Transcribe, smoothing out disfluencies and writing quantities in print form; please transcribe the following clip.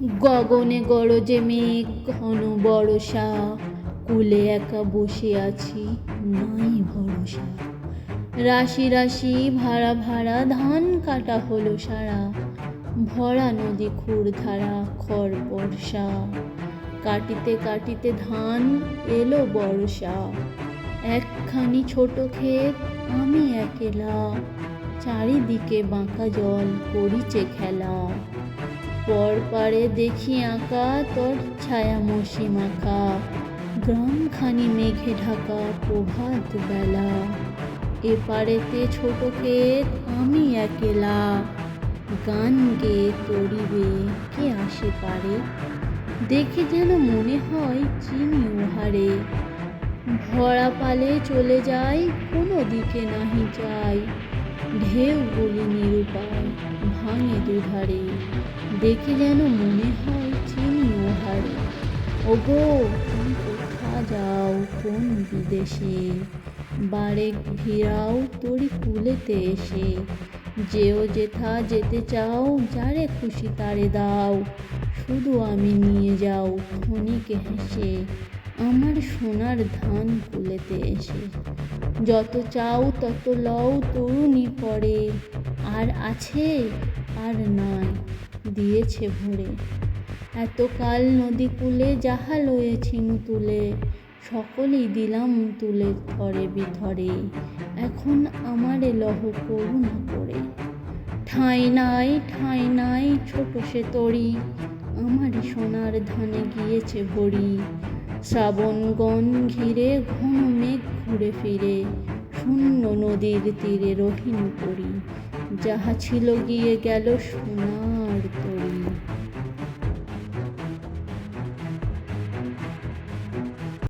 গগনে গরজে মেঘ ঘন বরষা, কূলে একা বসে আছি নাই ভরসা। রাশি রাশি ভাড়া ভাড়া ধান কাটা হলো সারা, ভরা নদী খুরধারা খড় বর্ষা। কাটিতে কাটিতে ধান এলো বর্ষা, একখানি ছোট ক্ষেত আমি একেলা, চারিদিকে বাঁকা জল করিছে খেলা। পরপারে দেখি আঁকা তোর ছায়া মসি মাখা, গ্রামখানি মেঘে ঢাকা প্রভাত বেলা। এপারেতে ছোট ক্ষেত আমি একেলা, গান গেয়ে তরিবে কে আসে পারে। দেখে যেন মনে হয় চিনি ওহারে, ভরা পালে চলে যায় কোনো দিকে নাহি যাই। ঢেউগুলি নিরুপায় ভাঙে দুধারে, দেখে যেন মনে হয় চিনি ওহারে। ওগো তুমি কোথা যাও কোন বিদেশে, বারে ভিড়াও তরি কুলেতে এসে। যেও যেথা যেতে চাও যারে খুশি তারে দাও, শুধু আমি নিয়ে যাও ক্ষণিকে হেসে আমার সোনার ধান কুলেতে এসে। যত চাও তত লও তরুণী পরে, আর আছে আর নাই দিয়েছে ভরে। এতকাল নদী কূলে যাহা লয়েছিনু তুলে, সকলই দিলাম তুলে থরে বিথরে। এখন আমারে লহ করুণা করে, ঠাঁই নাই ছোট সে তরি, আমারই সোনার ধানে গিয়েছে ভরি। শ্রাবণগণ ঘিরে ঘন মেঘ ঘুরে ফিরে, শূন্য নদীর তীরে রহিনু পরি। যাহা ছিল গিয়ে গেল সোনার তরি।